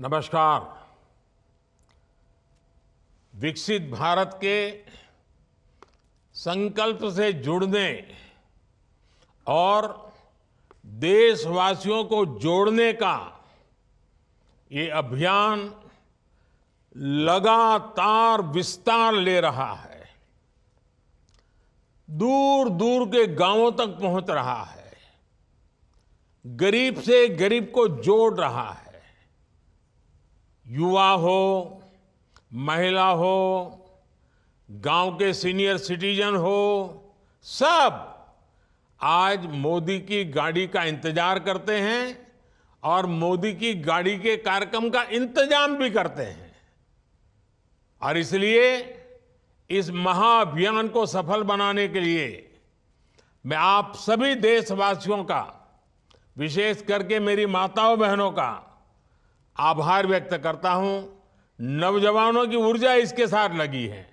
नमस्कार। विकसित भारत के संकल्प से जुड़ने और देशवासियों को जोड़ने का ये अभियान लगातार विस्तार ले रहा है, दूर दूर के गांवों तक पहुंच रहा है, गरीब से गरीब को जोड़ रहा है। युवा हो, महिला हो, गांव के सीनियर सिटीजन हो, सब आज मोदी की गाड़ी का इंतजार करते हैं और मोदी की गाड़ी के कार्यक्रम का इंतजाम भी करते हैं। और इसलिए इस महाअभियान को सफल बनाने के लिए मैं आप सभी देशवासियों का, विशेष करके मेरी माताओं बहनों का आभार व्यक्त करता हूं। नौजवानों की ऊर्जा इसके साथ लगी है,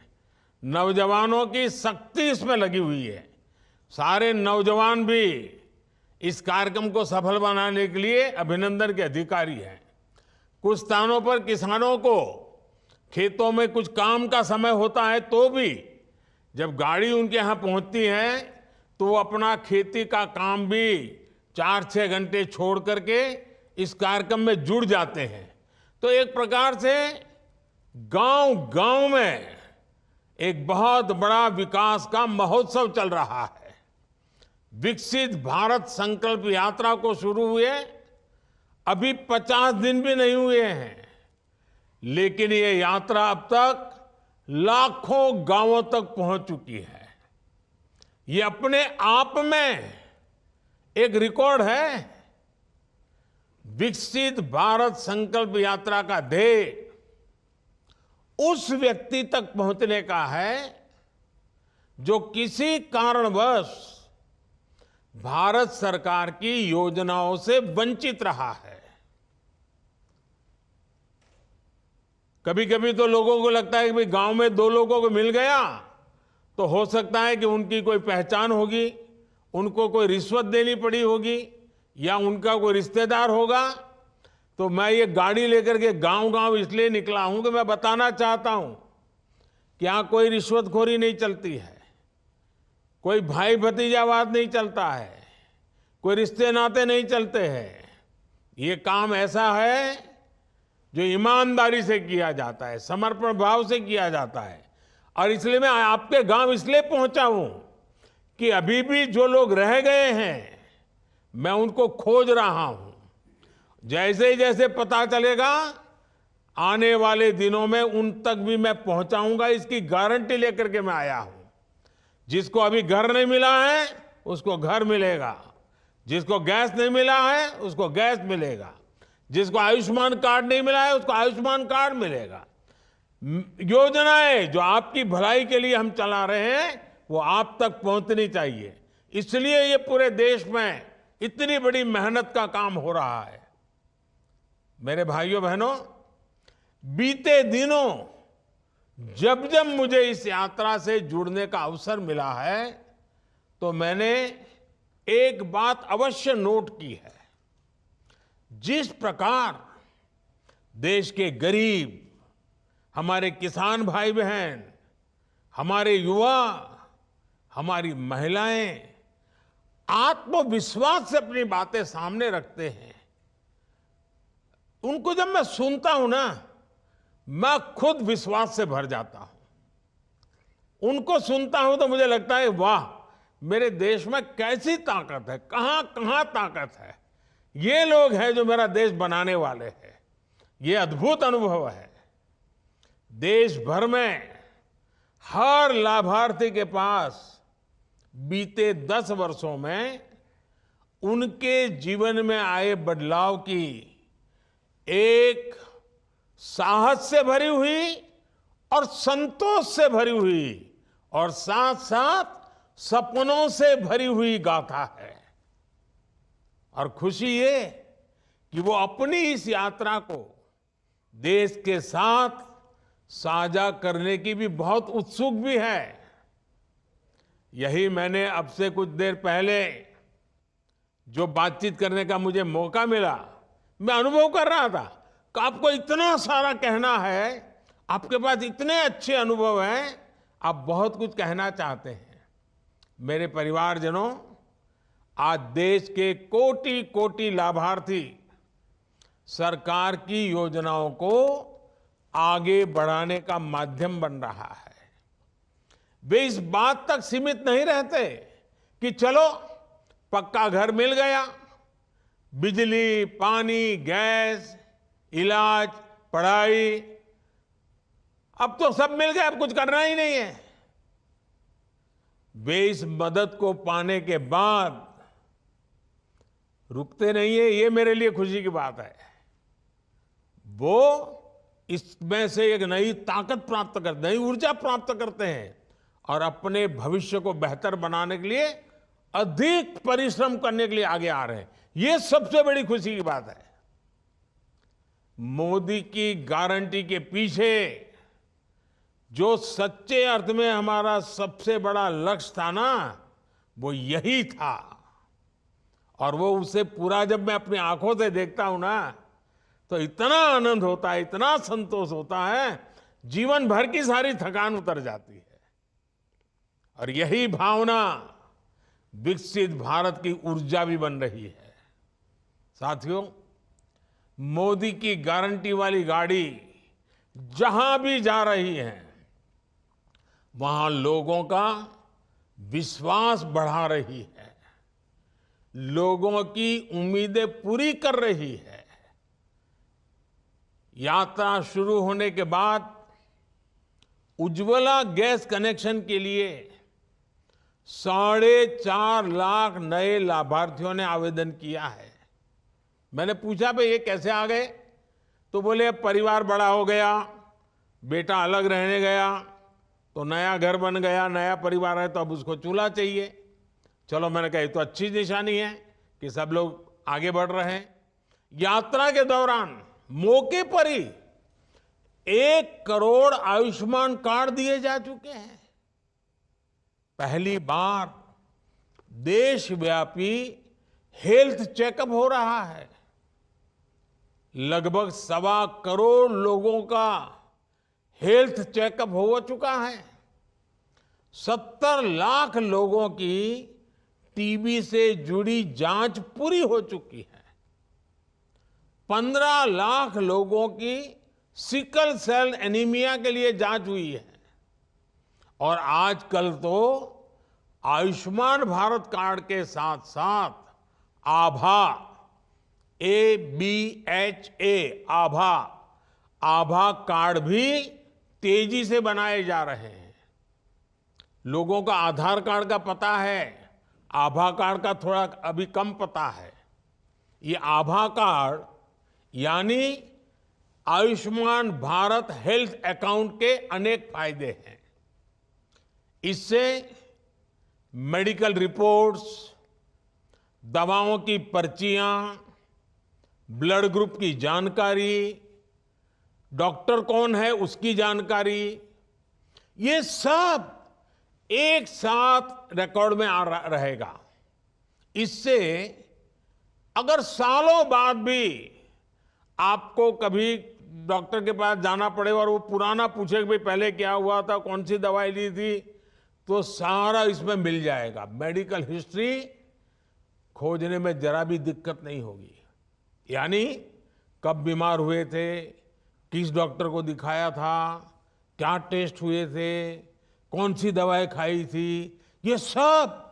नौजवानों की शक्ति इसमें लगी हुई है। सारे नौजवान भी इस कार्यक्रम को सफल बनाने के लिए अभिनंदन के अधिकारी हैं। कुछ स्थानों पर किसानों को खेतों में कुछ काम का समय होता है, तो भी जब गाड़ी उनके यहाँ पहुँचती है तो वो अपना खेती का काम भी 4-6 घंटे छोड़ करके इस कार्यक्रम में जुड़ जाते हैं। तो एक प्रकार से गांव-गांव में एक बहुत बड़ा विकास का महोत्सव चल रहा है। विकसित भारत संकल्प यात्रा को शुरू हुए अभी 50 दिन भी नहीं हुए हैं, लेकिन ये यात्रा अब तक लाखों गांवों तक पहुंच चुकी है। ये अपने आप में एक रिकॉर्ड है। विकसित भारत संकल्प यात्रा का ध्येय उस व्यक्ति तक पहुंचने का है जो किसी कारणवश भारत सरकार की योजनाओं से वंचित रहा है। कभी कभी तो लोगों को लगता है कि भाई गांव में 2 लोगों को मिल गया तो हो सकता है कि उनकी कोई पहचान होगी, उनको कोई रिश्वत देनी पड़ी होगी या उनका कोई रिश्तेदार होगा। तो मैं ये गाड़ी लेकर के गांव-गांव इसलिए निकला हूं कि मैं बताना चाहता हूं कि यहां कोई रिश्वतखोरी नहीं चलती है, कोई भाई भतीजावाद नहीं चलता है, कोई रिश्ते नाते नहीं चलते हैं। ये काम ऐसा है जो ईमानदारी से किया जाता है, समर्पण भाव से किया जाता है। और इसलिए मैं आपके गांव इसलिए पहुंचा हूं कि अभी भी जो लोग रह गए हैं मैं उनको खोज रहा हूं। जैसे जैसे पता चलेगा आने वाले दिनों में उन तक भी मैं पहुंचाऊंगा, इसकी गारंटी लेकर के मैं आया हूं। जिसको अभी घर नहीं मिला है उसको घर मिलेगा, जिसको गैस नहीं मिला है उसको गैस मिलेगा, जिसको आयुष्मान कार्ड नहीं मिला है उसको आयुष्मान कार्ड मिलेगा। योजनाएं जो आपकी भलाई के लिए हम चला रहे हैं वो आप तक पहुंचनी चाहिए। इसलिए ये पूरे देश में इतनी बड़ी मेहनत का काम हो रहा है। मेरे भाइयों बहनों, बीते दिनों जब जब मुझे इस यात्रा से जुड़ने का अवसर मिला है तो मैंने एक बात अवश्य नोट की है। जिस प्रकार देश के गरीब, हमारे किसान भाई बहन, हमारे युवा, हमारी महिलाएं आत्मविश्वास से अपनी बातें सामने रखते हैं, उनको जब मैं सुनता हूं ना, मैं खुद विश्वास से भर जाता हूं। उनको सुनता हूं तो मुझे लगता है वाह, मेरे देश में कैसी ताकत है, कहां कहां ताकत है। ये लोग हैं जो मेरा देश बनाने वाले हैं। ये अद्भुत अनुभव है। देश भर में हर लाभार्थी के पास बीते 10 वर्षों में उनके जीवन में आए बदलाव की एक साहस से भरी हुई और संतोष से भरी हुई और साथ साथ सपनों से भरी हुई गाथा है। और खुशी ये कि वो अपनी इस यात्रा को देश के साथ साझा करने की भी बहुत उत्सुक भी है। यही मैंने अब से कुछ देर पहले जो बातचीत करने का मुझे मौका मिला, मैं अनुभव कर रहा था आपको इतना सारा कहना है, आपके पास इतने अच्छे अनुभव हैं, आप बहुत कुछ कहना चाहते हैं। मेरे परिवारजनों, आज देश के कोटि कोटि लाभार्थी सरकार की योजनाओं को आगे बढ़ाने का माध्यम बन रहा है। वे इस बात तक सीमित नहीं रहते कि चलो पक्का घर मिल गया, बिजली, पानी, गैस, इलाज, पढ़ाई, अब तो सब मिल गया, अब कुछ करना ही नहीं है। वे इस मदद को पाने के बाद रुकते नहीं है। ये मेरे लिए खुशी की बात है। वो इसमें से एक नई ताकत प्राप्त करते, नई ऊर्जा प्राप्त करते हैं और अपने भविष्य को बेहतर बनाने के लिए अधिक परिश्रम करने के लिए आगे आ रहे हैं। ये सबसे बड़ी खुशी की बात है। मोदी की गारंटी के पीछे जो सच्चे अर्थ में हमारा सबसे बड़ा लक्ष्य था ना, वो यही था। और वो उसे पूरा जब मैं अपनी आंखों से देखता हूं ना, तो इतना आनंद होता है, इतना संतोष होता है, जीवन भर की सारी थकान उतर जाती है। और यही भावना विकसित भारत की ऊर्जा भी बन रही है। साथियों, मोदी की गारंटी वाली गाड़ी जहां भी जा रही है, वहां लोगों का विश्वास बढ़ा रही है, लोगों की उम्मीदें पूरी कर रही है। यात्रा शुरू होने के बाद उज्ज्वला गैस कनेक्शन के लिए 4.5 लाख नए लाभार्थियों ने आवेदन किया है। मैंने पूछा भाई ये कैसे आ गए, तो बोले अब परिवार बड़ा हो गया, बेटा अलग रहने गया, तो नया घर बन गया, नया परिवार है, तो अब उसको चूल्हा चाहिए। चलो, मैंने कहा ये तो अच्छी निशानी है कि सब लोग आगे बढ़ रहे हैं। यात्रा के दौरान मौके पर ही 1 करोड़ आयुष्मान कार्ड दिए जा चुके हैं। पहली बार देशव्यापी हेल्थ चेकअप हो रहा है। लगभग 1.25 करोड़ लोगों का हेल्थ चेकअप हो चुका है। 70 लाख लोगों की टीबी से जुड़ी जांच पूरी हो चुकी है। 15 लाख लोगों की सिकल सेल एनीमिया के लिए जांच हुई है। और आजकल तो आयुष्मान भारत कार्ड के साथ साथ आभा, ABHA, आभा कार्ड भी तेजी से बनाए जा रहे हैं। लोगों का आधार कार्ड का पता है, आभा कार्ड का थोड़ा अभी कम पता है। ये आभा कार्ड यानी आयुष्मान भारत हेल्थ अकाउंट के अनेक फायदे हैं। इससे मेडिकल रिपोर्ट्स, दवाओं की पर्चियां, ब्लड ग्रुप की जानकारी, डॉक्टर कौन है उसकी जानकारी, ये सब एक साथ रिकॉर्ड में आ रहेगा। इससे अगर सालों बाद भी आपको कभी डॉक्टर के पास जाना पड़े और वो पुराना पूछे कि भाई पहले क्या हुआ था, कौन सी दवाई ली थी, तो सारा इसमें मिल जाएगा। मेडिकल हिस्ट्री खोजने में जरा भी दिक्कत नहीं होगी। यानी कब बीमार हुए थे, किस डॉक्टर को दिखाया था, क्या टेस्ट हुए थे, कौन सी दवाई खाई थी, ये सब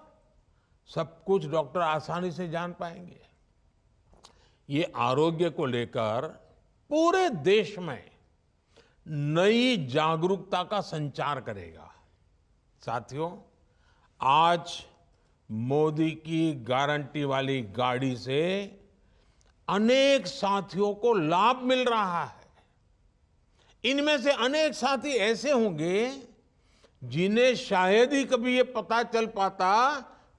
कुछ डॉक्टर आसानी से जान पाएंगे। ये आरोग्य को लेकर पूरे देश में नई जागरूकता का संचार करेगा। साथियों, आज मोदी की गारंटी वाली गाड़ी से अनेक साथियों को लाभ मिल रहा है। इनमें से अनेक साथी ऐसे होंगे जिन्हें शायद ही कभी ये पता चल पाता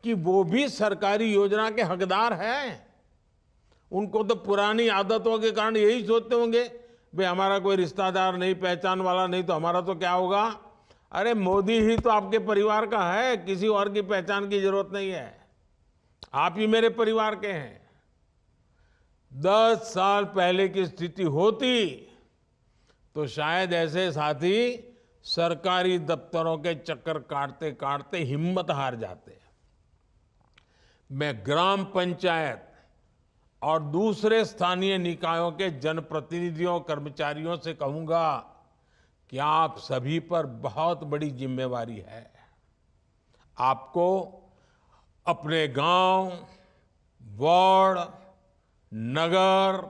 कि वो भी सरकारी योजना के हकदार हैं। उनको तो पुरानी आदतों के कारण यही सोचते होंगे भाई हमारा कोई रिश्तेदार नहीं, पहचान वाला नहीं, तो हमारा तो क्या होगा। अरे मोदी ही तो आपके परिवार का है, किसी और की पहचान की जरूरत नहीं है, आप ही मेरे परिवार के हैं। 10 साल पहले की स्थिति होती तो शायद ऐसे साथी सरकारी दफ्तरों के चक्कर काटते काटते हिम्मत हार जाते। मैं ग्राम पंचायत और दूसरे स्थानीय निकायों के जनप्रतिनिधियों कर्मचारियों से कहूंगा कि आप सभी पर बहुत बड़ी जिम्मेवारी है। आपको अपने गांव, वार्ड, नगर,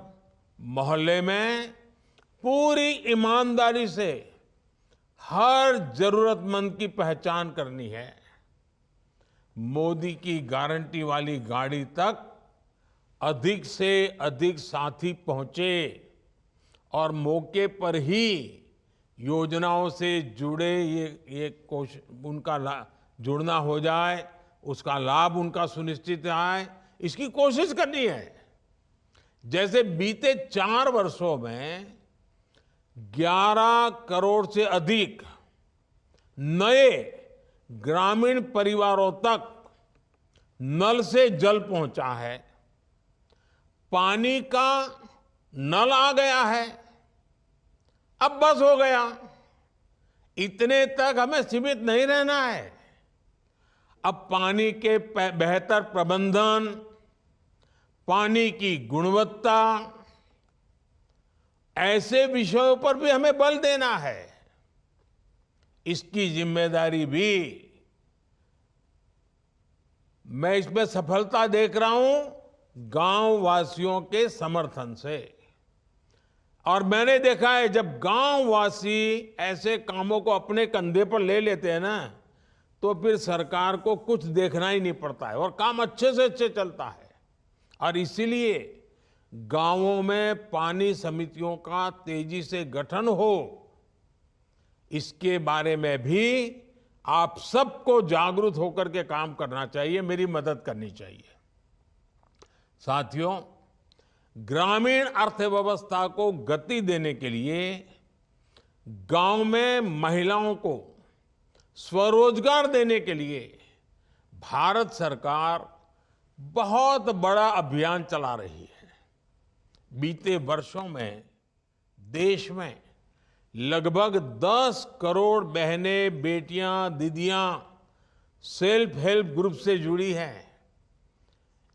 मोहल्ले में पूरी ईमानदारी से हर जरूरतमंद की पहचान करनी है। मोदी की गारंटी वाली गाड़ी तक अधिक से अधिक साथी पहुंचे और मौके पर ही योजनाओं से जुड़े ये उनका जुड़ना हो जाए, उसका लाभ उनका सुनिश्चित आए, इसकी कोशिश करनी है। जैसे बीते 4 वर्षों में 11 करोड़ से अधिक नए ग्रामीण परिवारों तक नल से जल पहुंचा है, पानी का नल आ गया है। अब बस हो गया, इतने तक हमें सीमित नहीं रहना है। अब पानी के बेहतर प्रबंधन, पानी की गुणवत्ता, ऐसे विषयों पर भी हमें बल देना है। इसकी जिम्मेदारी भी मैं इसमें सफलता देख रहा हूं गांव वासियों के समर्थन से। और मैंने देखा है जब गांव वासी ऐसे कामों को अपने कंधे पर ले लेते हैं ना, तो फिर सरकार को कुछ देखना ही नहीं पड़ता है और काम अच्छे से अच्छे चलता है। और इसीलिए गांवों में पानी समितियों का तेजी से गठन हो, इसके बारे में भी आप सबको जागरूक होकर के काम करना चाहिए, मेरी मदद करनी चाहिए। साथियों, ग्रामीण अर्थव्यवस्था को गति देने के लिए गांव में महिलाओं को स्वरोजगार देने के लिए भारत सरकार बहुत बड़ा अभियान चला रही है। बीते वर्षों में देश में लगभग 10 करोड़ बहनें, बेटियां, दीदियां सेल्फ हेल्प ग्रुप से जुड़ी हैं।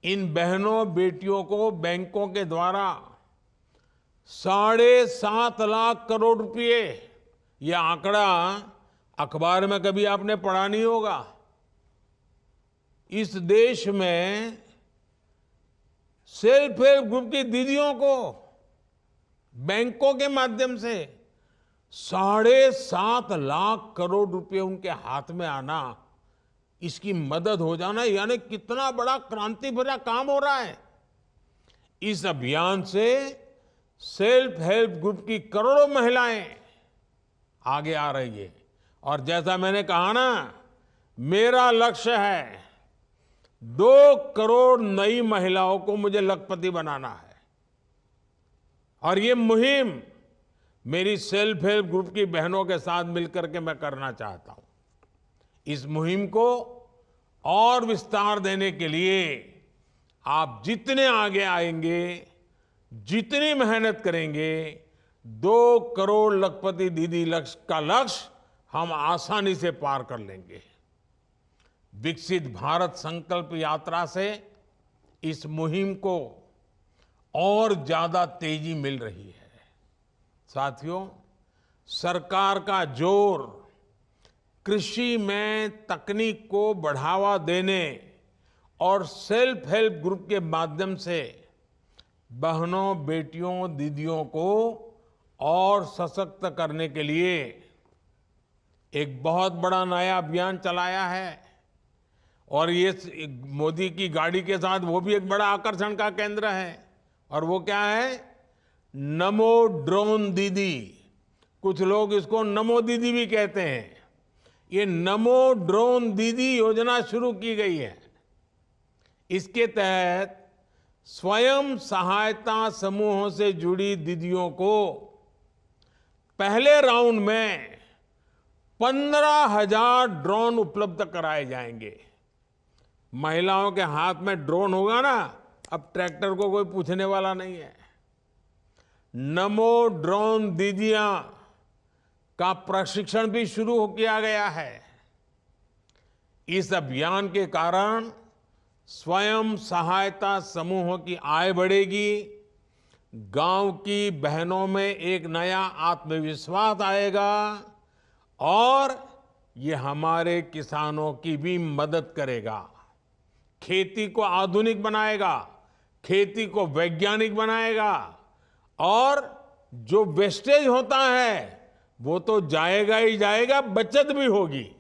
इन बहनों बेटियों को बैंकों के द्वारा 7.5 लाख करोड़ रुपए, यह आंकड़ा अखबार में कभी आपने पढ़ा नहीं होगा। इस देश में सेल्फ हेल्प ग्रुप की दीदियों को बैंकों के माध्यम से 7.5 लाख करोड़ रुपए उनके हाथ में आना, इसकी मदद हो जाना, यानी कितना बड़ा क्रांति भरा काम हो रहा है। इस अभियान से सेल्फ हेल्प ग्रुप की करोड़ों महिलाएं आगे आ रही है। और जैसा मैंने कहा ना, मेरा लक्ष्य है 2 करोड़ नई महिलाओं को मुझे लखपति बनाना है। और ये मुहिम मेरी सेल्फ हेल्प ग्रुप की बहनों के साथ मिलकर के मैं करना चाहता हूं। इस मुहिम को और विस्तार देने के लिए आप जितने आगे आएंगे, जितनी मेहनत करेंगे, 2 करोड़ लखपति दीदी का लक्ष्य हम आसानी से पार कर लेंगे। विकसित भारत संकल्प यात्रा से इस मुहिम को और ज्यादा तेजी मिल रही है। साथियों, सरकार का जोर कृषि में तकनीक को बढ़ावा देने और सेल्फ हेल्प ग्रुप के माध्यम से बहनों, बेटियों, दीदियों को और सशक्त करने के लिए एक बहुत बड़ा नया अभियान चलाया है। और ये मोदी की गाड़ी के साथ वो भी एक बड़ा आकर्षण का केंद्र है। और वो क्या है? नमो ड्रोन दीदी। कुछ लोग इसको नमो दीदी भी कहते हैं। ये नमो ड्रोन दीदी योजना शुरू की गई है। इसके तहत स्वयं सहायता समूहों से जुड़ी दीदियों को पहले राउंड में 15,000 ड्रोन उपलब्ध कराए जाएंगे। महिलाओं के हाथ में ड्रोन होगा ना, अब ट्रैक्टर को कोई पूछने वाला नहीं है। नमो ड्रोन दीदियां का प्रशिक्षण भी शुरू किया गया है। इस अभियान के कारण स्वयं सहायता समूहों की आय बढ़ेगी, गांव की बहनों में एक नया आत्मविश्वास आएगा और ये हमारे किसानों की भी मदद करेगा, खेती को आधुनिक बनाएगा, खेती को वैज्ञानिक बनाएगा और जो वेस्टेज होता है वो तो जाएगा ही जाएगा, बचत भी होगी।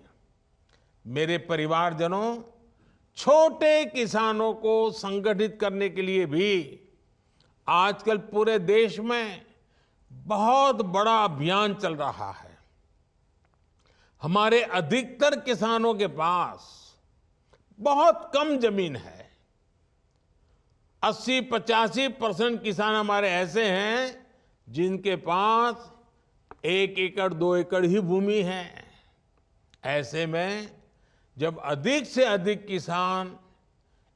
मेरे परिवारजनों, छोटे किसानों को संगठित करने के लिए भी आजकल पूरे देश में बहुत बड़ा अभियान चल रहा है। हमारे अधिकतर किसानों के पास बहुत कम जमीन है। 80-85% किसान हमारे ऐसे हैं जिनके पास 1 एकड़ 2 एकड़ ही भूमि है। ऐसे में जब अधिक से अधिक किसान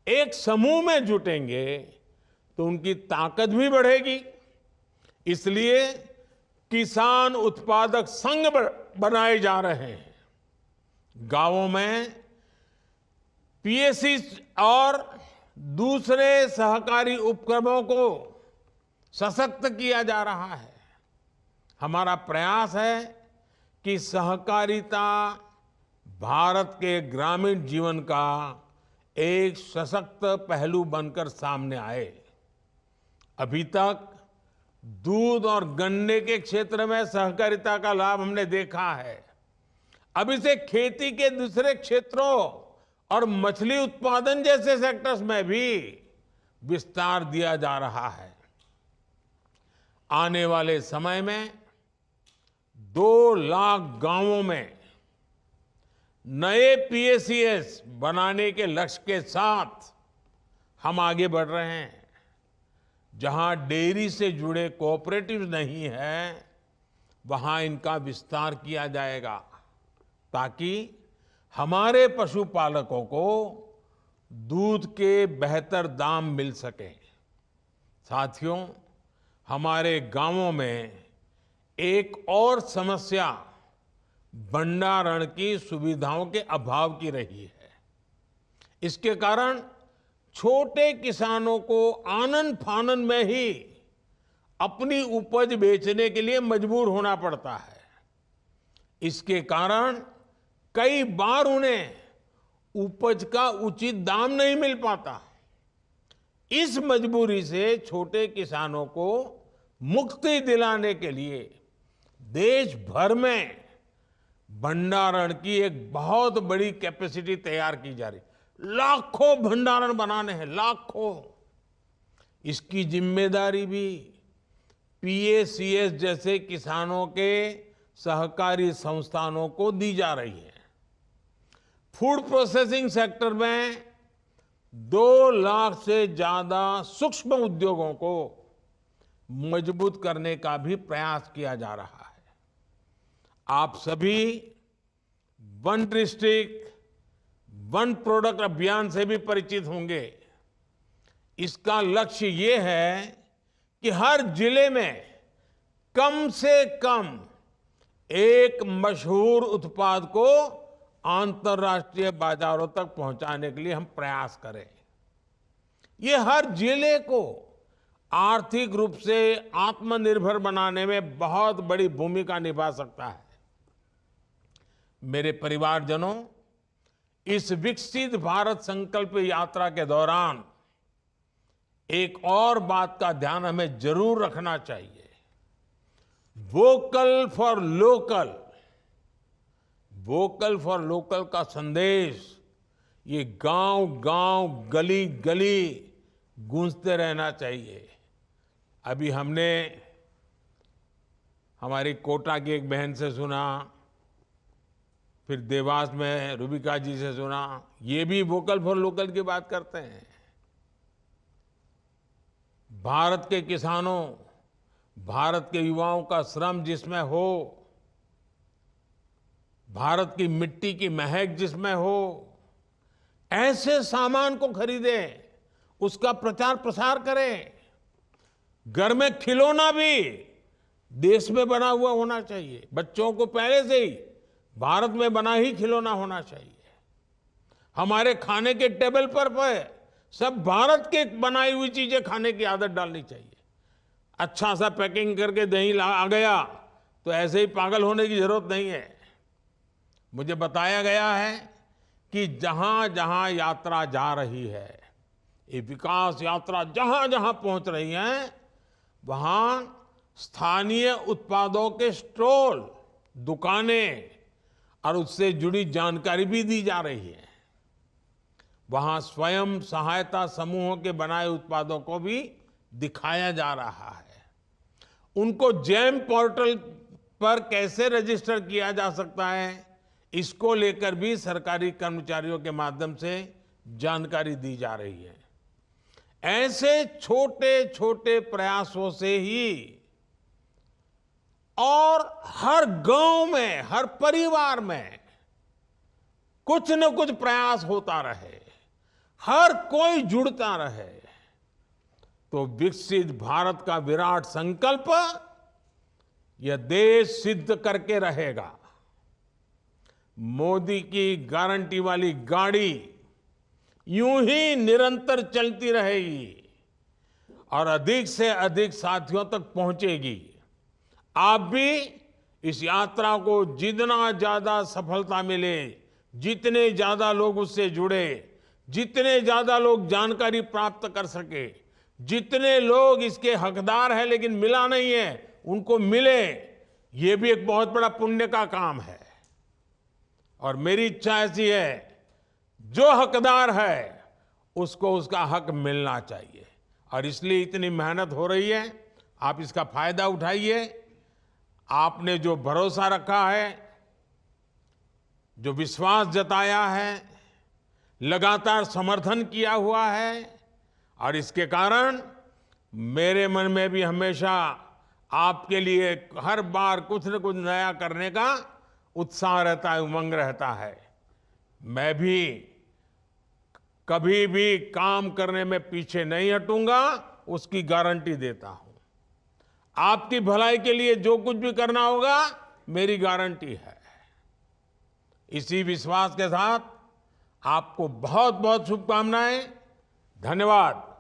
एक समूह में जुटेंगे तो उनकी ताकत भी बढ़ेगी। इसलिए किसान उत्पादक संघ बनाए जा रहे हैं। गांवों में पीएससी और दूसरे सहकारी उपक्रमों को सशक्त किया जा रहा है। हमारा प्रयास है कि सहकारिता भारत के ग्रामीण जीवन का एक सशक्त पहलू बनकर सामने आए। अभी तक दूध और गन्ने के क्षेत्र में सहकारिता का लाभ हमने देखा है। अब इसे खेती के दूसरे क्षेत्रों और मछली उत्पादन जैसे सेक्टर्स में भी विस्तार दिया जा रहा है। आने वाले समय में 2 लाख गांवों में नए पीएसीएस बनाने के लक्ष्य के साथ हम आगे बढ़ रहे हैं। जहां डेयरी से जुड़े कोऑपरेटिव नहीं है, वहां इनका विस्तार किया जाएगा ताकि हमारे पशुपालकों को दूध के बेहतर दाम मिल सके। साथियों, हमारे गांवों में एक और समस्या भंडारण की सुविधाओं के अभाव की रही है। इसके कारण छोटे किसानों को आनन फानन में ही अपनी उपज बेचने के लिए मजबूर होना पड़ता है। इसके कारण कई बार उन्हें उपज का उचित दाम नहीं मिल पाता। इस मजबूरी से छोटे किसानों को मुक्ति दिलाने के लिए देश भर में भंडारण की एक बहुत बड़ी कैपेसिटी तैयार की जा रही। लाखों भंडारण बनाने हैं, लाखों। इसकी जिम्मेदारी भी पीएसीएस जैसे किसानों के सहकारी संस्थानों को दी जा रही है। फूड प्रोसेसिंग सेक्टर में 2 लाख से ज्यादा सूक्ष्म उद्योगों को मजबूत करने का भी प्रयास किया जा रहा है। आप सभी वन डिस्ट्रिक्ट वन प्रोडक्ट अभियान से भी परिचित होंगे। इसका लक्ष्य ये है कि हर जिले में कम से कम एक मशहूर उत्पाद को अंतर्राष्ट्रीय बाजारों तक पहुंचाने के लिए हम प्रयास करें। ये हर जिले को आर्थिक रूप से आत्मनिर्भर बनाने में बहुत बड़ी भूमिका निभा सकता है। मेरे परिवारजनों, इस विकसित भारत संकल्प यात्रा के दौरान एक और बात का ध्यान हमें जरूर रखना चाहिए। Vocal for local, vocal for local का संदेश ये गांव-गांव, गली-गली गूंजते रहना चाहिए। अभी हमने हमारी कोटा की एक बहन से सुना, फिर देवास में रूबिका जी से सुना, ये भी वोकल फॉर लोकल की बात करते हैं। भारत के किसानों, भारत के युवाओं का श्रम जिसमें हो, भारत की मिट्टी की महक जिसमें हो, ऐसे सामान को खरीदें, उसका प्रचार प्रसार करें। घर में खिलौना भी देश में बना हुआ होना चाहिए। बच्चों को पहले से ही भारत में बना ही खिलौना होना चाहिए। हमारे खाने के टेबल पर सब भारत के बनाई हुई चीजें खाने की आदत डालनी चाहिए। अच्छा सा पैकिंग करके दही आ गया तो ऐसे ही पागल होने की जरूरत नहीं है। मुझे बताया गया है कि जहां जहां यात्रा जा रही है, ये विकास यात्रा जहां जहां पहुंच रही है, वहां स्थानीय उत्पादों के स्टॉल, दुकानें और उससे जुड़ी जानकारी भी दी जा रही है। वहां स्वयं सहायता समूहों के बनाए उत्पादों को भी दिखाया जा रहा है। उनको जेम पोर्टल पर कैसे रजिस्टर किया जा सकता है, इसको लेकर भी सरकारी कर्मचारियों के माध्यम से जानकारी दी जा रही है। ऐसे छोटे छोटे प्रयासों से ही और हर गांव में, हर परिवार में कुछ न कुछ प्रयास होता रहे, हर कोई जुड़ता रहे, तो विकसित भारत का विराट संकल्प यह देश सिद्ध करके रहेगा। मोदी की गारंटी वाली गाड़ी यूं ही निरंतर चलती रहेगी और अधिक से अधिक साथियों तक पहुंचेगी। आप भी इस यात्रा को जितना ज्यादा सफलता मिले, जितने ज्यादा लोग उससे जुड़े, जितने ज्यादा लोग जानकारी प्राप्त कर सके, जितने लोग इसके हकदार हैं लेकिन मिला नहीं है, उनको मिले, ये भी एक बहुत बड़ा पुण्य का काम है। और मेरी इच्छा ऐसी है, जो हकदार है उसको उसका हक मिलना चाहिए और इसलिए इतनी मेहनत हो रही है। आप इसका फायदा उठाइए। आपने जो भरोसा रखा है, जो विश्वास जताया है, लगातार समर्थन किया हुआ है, और इसके कारण मेरे मन में भी हमेशा आपके लिए हर बार कुछ न कुछ नया करने का उत्साह रहता है, उमंग रहता है। मैं भी कभी भी काम करने में पीछे नहीं हटूंगा, उसकी गारंटी देता हूं। आपकी भलाई के लिए जो कुछ भी करना होगा, मेरी गारंटी है। इसी विश्वास के साथ आपको बहुत बहुत शुभकामनाएं। धन्यवाद।